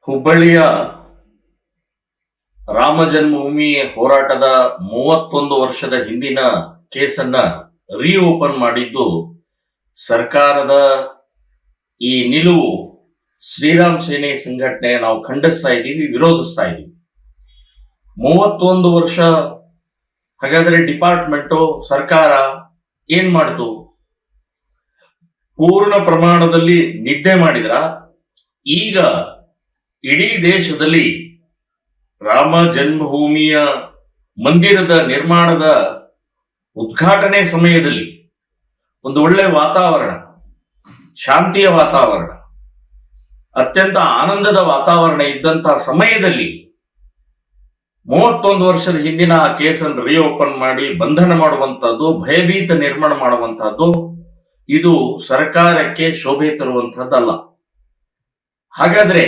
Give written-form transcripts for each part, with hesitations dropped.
ಹುಬ್ಬಳ್ಳಿಯ ರಾಮ ಜನ್ಮಭೂಮಿ ಹೋರಾಟದ 31 ವರ್ಷದ ಹಿಂದಿನ ಕೇಸನ್ನ ರೀಓಪನ್ ಮಾಡಿದ್ದು ಸರ್ಕಾರದ ಈ ನಿಲುವು ಶ್ರೀರಾಮ್ ಸೇನೆ ಸಂಘಟನೆ ನಾವು ಖಂಡಿಸ್ತಾ ಇದ್ದೀವಿ, ವಿರೋಧಿಸ್ತಾ ಇದ್ದೀವಿ. 31 ವರ್ಷ ಹಾಗಾದ್ರೆ ಡಿಪಾರ್ಟ್ಮೆಂಟು ಸರ್ಕಾರ ಏನ್ ಮಾಡಿತು? ಪೂರ್ಣ ಪ್ರಮಾಣದಲ್ಲಿ ನಿದ್ದೆ ಮಾಡಿದ್ರ? ಈಗ ಇಡೀ ದೇಶದಲ್ಲಿ ರಾಮ ಜನ್ಮಭೂಮಿಯ ಮಂದಿರದ ನಿರ್ಮಾಣದ ಉದ್ಘಾಟನೆ ಸಮಯದಲ್ಲಿ ಒಂದು ಒಳ್ಳೆ ವಾತಾವರಣ, ಶಾಂತಿಯ ವಾತಾವರಣ, ಅತ್ಯಂತ ಆನಂದದ ವಾತಾವರಣ ಇದ್ದಂತಹ ಸಮಯದಲ್ಲಿ 31 ವರ್ಷದ ಹಿಂದಿನ ಆ ಕೇಸನ್ನು ರೀಓಪನ್ ಮಾಡಿ ಬಂಧನ ಮಾಡುವಂತಹದ್ದು, ಭಯಭೀತ ನಿರ್ಮಾಣ ಮಾಡುವಂತಹದ್ದು ಇದು ಸರ್ಕಾರಕ್ಕೆ ಶೋಭೆ ತರುವಂತಹದ್ದಲ್ಲ. ಹಾಗಾದ್ರೆ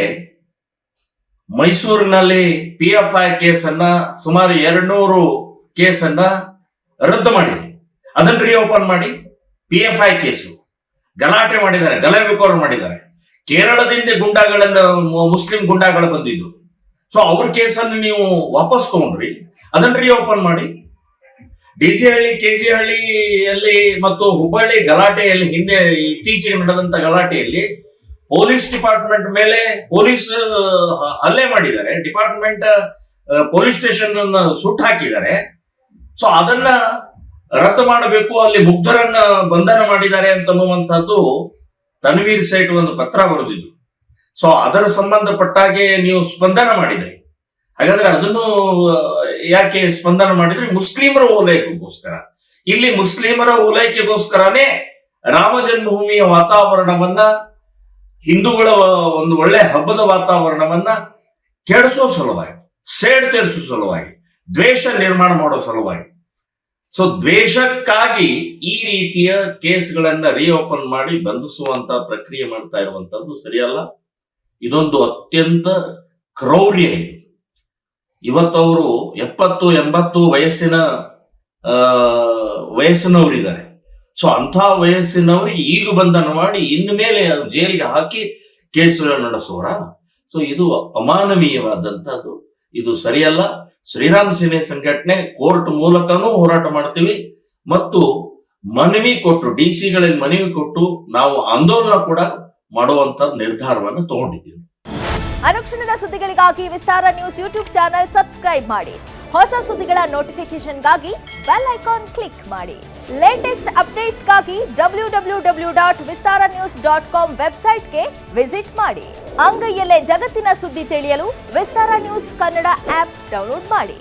ಮೈಸೂರಿನಲ್ಲಿ PFI ಕೇಸನ್ನ ಸುಮಾರು 200 ಕೇಸನ್ನ ರದ್ದು ಮಾಡಿದೆ. ಅದನ್ನು ರೀಓಪನ್ ಮಾಡಿ PFI ಕೇಸು ಗಲಾಟೆ ಮಾಡಿದ್ದಾರೆ, ಗಲಭೆಕೋರ ಮಾಡಿದ್ದಾರೆ. ಕೇರಳದಿಂದ ಗುಂಡಾಗಳನ್ನ ಮುಸ್ಲಿಂ ಗುಂಡಾಗಳು ಬಂದಿದ್ದು, ಸೊ ಅವ್ರ ಕೇಸನ್ನು ನೀವು ವಾಪಸ್ ತಗೊಂಡ್ರಿ, ಅದನ್ನು ರೀಓಪನ್ ಮಾಡಿ. DJ ಹಳ್ಳಿ, KG ಹಳ್ಳಿಯಲ್ಲಿ ಮತ್ತು ಹುಬ್ಬಳ್ಳಿ ಗಲಾಟೆಯಲ್ಲಿ, ಹಿಂದೆ ಇತ್ತೀಚೆಗೆ ನಡೆದಂತ ಗಲಾಟೆಯಲ್ಲಿ ಪೊಲೀಸ್ ಡಿಪಾರ್ಟ್ಮೆಂಟ್ ಮೇಲೆ ಪೊಲೀಸ್ ಹಲ್ಲೆ ಮಾಡಿದ್ದಾರೆ, ಡಿಪಾರ್ಟ್ಮೆಂಟ್ ಪೊಲೀಸ್ ಸ್ಟೇಷನ್ ಅನ್ನ ಸುಟ್ಟು ಹಾಕಿದ್ದಾರೆ. ಸೊ ಅದನ್ನ ರದ್ದು ಮಾಡಬೇಕು, ಅಲ್ಲಿ ಮುಗ್ಧರನ್ನ ಬಂಧನ ಮಾಡಿದ್ದಾರೆ ಅಂತನ್ನುವಂಥದ್ದು ತನ್ವೀರ್ ಸೇಠ್ ಒಂದು ಪತ್ರ ಬರೆದಿದ್ದು. ಸೊ ಅದರ ಸಂಬಂಧಪಟ್ಟಾಗೆ ನೀವು ಸ್ಪಂದನ ಮಾಡಿದ್ರಿ. ಹಾಗಾದ್ರೆ ಅದನ್ನು ಯಾಕೆ ಸ್ಪಂದನ ಮಾಡಿದ್ರಿ? ಮುಸ್ಲಿಮರ ಓಲೈಕೆಗೋಸ್ಕರ. ಇಲ್ಲಿ ಮುಸ್ಲಿಮರ ಓಲೈಕೆಗೋಸ್ಕರನೇ ರಾಮ ಜನ್ಮಭೂಮಿಯ ವಾತಾವರಣವನ್ನ, ಹಿಂದೂಗಳ ಒಂದು ಒಳ್ಳೆ ಹಬ್ಬದ ವಾತಾವರಣವನ್ನ ಕೆಡಿಸೋ ಸಲುವಾಗಿ, ಸೇಡ್ ತೀರಿಸೋ ಸಲುವಾಗಿ, ದ್ವೇಷ ನಿರ್ಮಾಣ ಮಾಡೋ ಸಲುವಾಗಿ, ಸೊ ದ್ವೇಷಕ್ಕಾಗಿ ಈ ರೀತಿಯ ಕೇಸ್ಗಳನ್ನ ರೀಓಪನ್ ಮಾಡಿ ಬಂಧಿಸುವಂತ ಪ್ರಕ್ರಿಯೆ ಮಾಡ್ತಾ ಇರುವಂತದ್ದು ಸರಿಯಲ್ಲ. ಇದೊಂದು ಅತ್ಯಂತ ಕ್ರೌರ್ಯ. ಇದು ಇವತ್ತವರು 70-80 ವಯಸ್ಸಿನವರಿದ್ದಾರೆ. ಸೊ ಅಂಥ ವಯಸ್ಸಿನವರಿಗೆ ಈಗ ಬಂಧನ ಮಾಡಿ ಇನ್ನು ಮೇಲೆ ಜೈಲಿಗೆ ಹಾಕಿ ಕೇಸುಗಳನ್ನು ನಡೆಸೋರ? ಸೊ ಇದು ಅಮಾನವೀಯವಾದಂತಹದ್ದು, ಇದು ಸರಿಯಲ್ಲ. ಶ್ರೀರಾಮ್ ಸೇನೆ ಸಂಘಟನೆ ಕೋರ್ಟ್ ಮೂಲಕನೂ ಹೋರಾಟ ಮಾಡ್ತೀವಿ ಮತ್ತು ಮನವಿ ಕೊಟ್ಟು, DC-ಗಳಲ್ಲಿ ಮನವಿ ಕೊಟ್ಟು ನಾವು ಆಂದೋಲನ ಕೂಡ ಮಾಡುವಂತ ನಿರ್ಧಾರವನ್ನು ತಗೊಂಡಿದ್ದೀವಿ. ಅನುಕ್ಷಣದ ಸುದ್ದಿಗಳಿಗಾಗಿ ವಿಸ್ತಾರ ನ್ಯೂಸ್ ಯೂಟ್ಯೂಬ್ ಚಾನೆಲ್ ಸಬ್ಸ್ಕ್ರೈಬ್ ಮಾಡಿ. ಹೊಸ ಸುದ್ದಿಗಳ ನೋಟಿಫಿಕೇಶನ್ಗಾಗಿ ಬೆಲ್ ಐಕಾನ್ ಕ್ಲಿಕ್ ಮಾಡಿ. ಲೇಟೆಸ್ಟ್ ಅಪ್ಡೇಟ್ಸ್ಗಾಗಿ www.vistaranews.com ವೆಬ್ಸೈಟ್ಗೆ ವಿಸಿಟ್ ಮಾಡಿ. ಅಂಗೈಯಲ್ಲೇ ಜಗತ್ತಿನ ಸುದ್ದಿ ತಿಳಿಯಲು ವಿಸ್ತಾರ ನ್ಯೂಸ್ ಕನ್ನಡ ಆಪ್ ಡೌನ್ಲೋಡ್ ಮಾಡಿ.